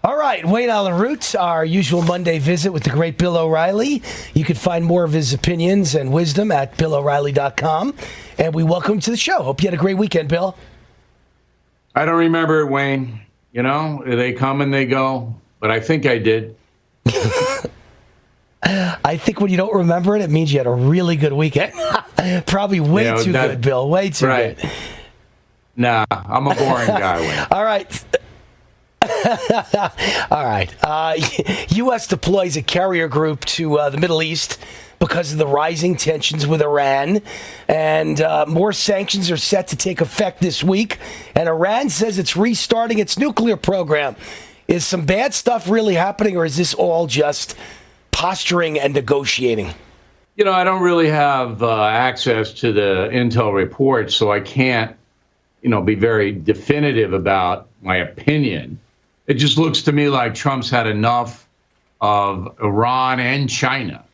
All right, Wayne Allen Root, our usual Monday visit with the great Bill O'Reilly. You can find more of his opinions and wisdom at BillO'Reilly.com. And we welcome you to the show. Hope you had a great weekend, Bill. I don't remember it, Wayne. You know, they come and they go, but I think I did. I think when you don't remember it, it means you had a really good weekend. Probably way too good, Bill. Way too good. Nah, I'm a boring guy, Wayne. All right. All right. U.S. deploys a carrier group to the Middle East because of the rising tensions with Iran. And more sanctions are set to take effect this week. And Iran says it's restarting its nuclear program. Is some bad stuff really happening, or is this all just posturing and negotiating? You know, I don't really have access to the intel report, so I can't, be very definitive about my opinion. It just looks to me like Trump's had enough of Iran and China,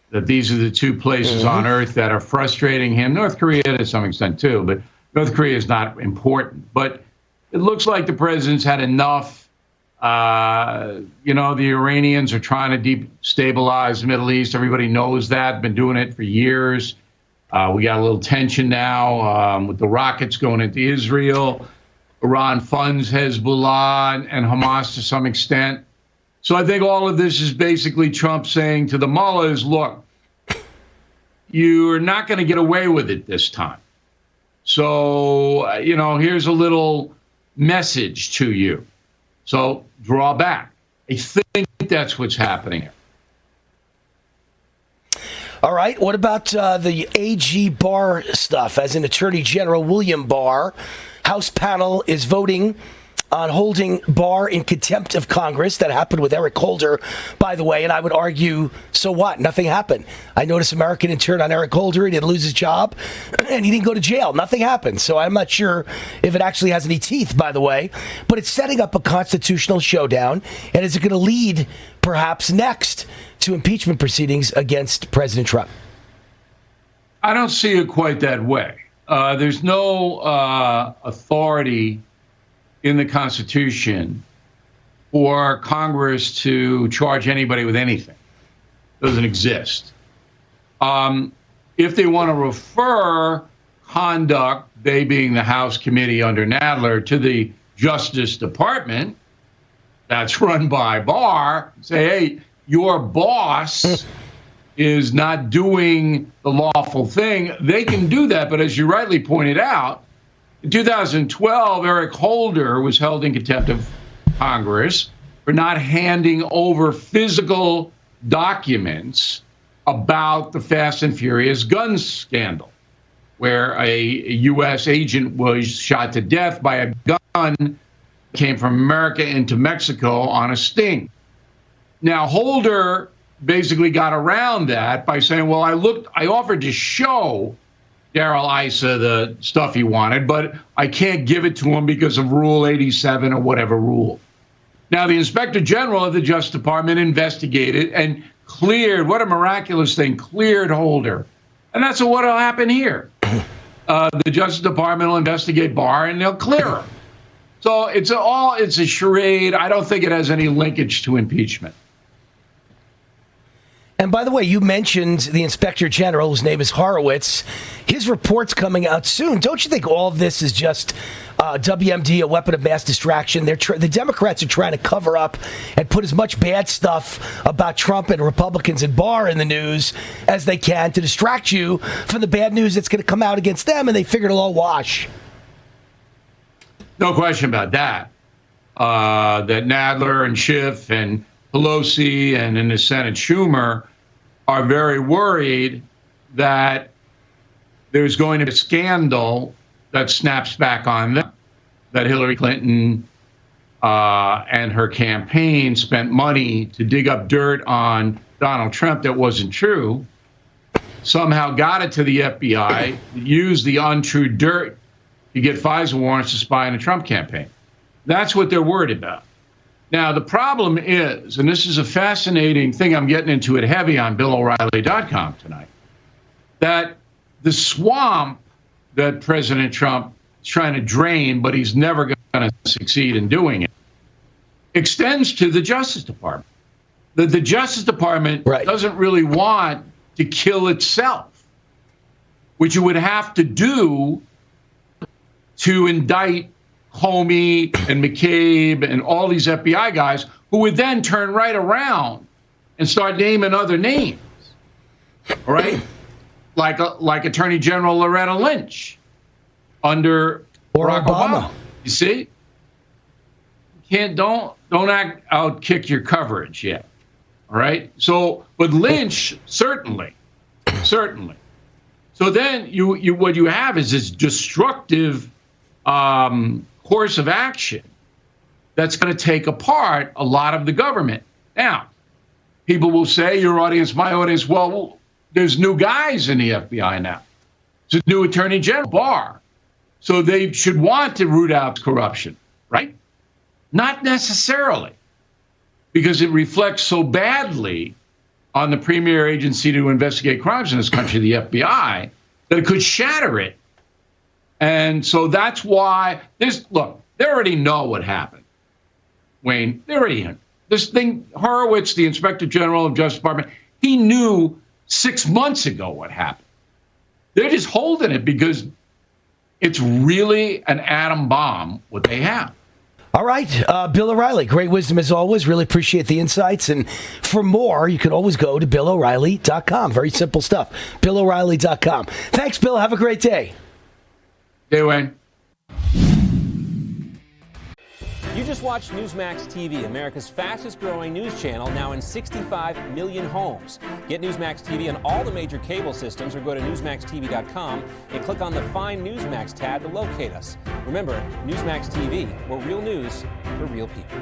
that these are the two places on earth that are frustrating him. North Korea to some extent, too, but North Korea is not important. But it looks like the president's had enough. The Iranians are trying to destabilize the Middle East. Everybody knows that, been doing it for years. We got a little tension now with the rockets going into Israel. Iran funds Hezbollah and Hamas to some extent. So I think all of this is basically Trump saying to the mullahs, look, you're not going to get away with it this time. So, here's a little message to you. So draw back. I think that's what's happening here. All right. What about the AG Barr stuff? As in Attorney General William Barr, House panel is voting on holding Barr in contempt of Congress. That happened with Eric Holder, by the way, and I would argue, so what? Nothing happened. I noticed American intern on Eric Holder. He didn't lose his job, and he didn't go to jail. Nothing happened. So I'm not sure if it actually has any teeth, by the way. But it's setting up a constitutional showdown, and is it going to lead, perhaps next, to impeachment proceedings against President Trump? I don't see it quite that way. There's no authority in the Constitution for Congress to charge anybody with anything. It doesn't exist. If they want to refer conduct, they being the House committee under Nadler, to the Justice Department, that's run by Barr, say, hey, your boss is not doing the lawful thing, they can do that. But as you rightly pointed out, in 2012, Eric Holder was held in contempt of Congress for not handing over physical documents about the Fast and Furious gun scandal, where a U.S. agent was shot to death by a gun that came from America into Mexico on a sting. Now, Holder basically got around that by saying, well, I offered to show Darrell Issa the stuff he wanted, but I can't give it to him because of Rule 87 or whatever rule. Now, the Inspector General of the Justice Department investigated and cleared, what a miraculous thing, cleared Holder. And that's what will happen here. The Justice Department will investigate Barr and they'll clear him. So it's a charade. I don't think it has any linkage to impeachment. And by the way, you mentioned the Inspector General, whose name is Horowitz. His report's coming out soon. Don't you think all of this is just WMD, a weapon of mass distraction? The Democrats are trying to cover up and put as much bad stuff about Trump and Republicans and Barr in the news as they can to distract you from the bad news that's going to come out against them, and they figured it'll all wash. No question about that. That Nadler and Schiff and Pelosi and in the Senate Schumer are very worried that there's going to be a scandal that snaps back on them, that Hillary Clinton and her campaign spent money to dig up dirt on Donald Trump that wasn't true, somehow got it to the FBI, used the untrue dirt to get FISA warrants to spy on the Trump campaign. That's what they're worried about. Now, the problem is, and this is a fascinating thing, I'm getting into it heavy on BillO'Reilly.com tonight, that the swamp that President Trump is trying to drain, but he's never going to succeed in doing it, extends to the Justice Department. The Justice Department doesn't really want to kill itself, which you would have to do to indict Comey and McCabe and all these FBI guys, who would then turn right around and start naming other names, all right? Like Attorney General Loretta Lynch under Barack Obama. You see? Don't outkick your coverage yet. All right. So, but Lynch certainly. So then you what you have is this destructive course of action that's going to take apart a lot of the government. Now, people will say, your audience, my audience, well, there's new guys in the FBI now. There's a new Attorney General, Barr. So they should want to root out corruption, right? Not necessarily, because it reflects so badly on the premier agency to investigate crimes in this country, the FBI, that it could shatter it. And so that's why look, they already know what happened. Wayne, they already know. This thing, Horowitz, the Inspector General of Justice Department, he knew 6 months ago what happened. They're just holding it because it's really an atom bomb, what they have. All right. Bill O'Reilly, great wisdom as always. Really appreciate the insights. And for more, you can always go to BillO'Reilly.com. Very simple stuff. BillO'Reilly.com. Thanks, Bill. Have a great day. Hey, Wayne. You just watched Newsmax TV, America's fastest growing news channel, now in 65 million homes. Get Newsmax TV on all the major cable systems or go to NewsmaxTV.com and click on the Find Newsmax tab to locate us. Remember, Newsmax TV, where real news for real people.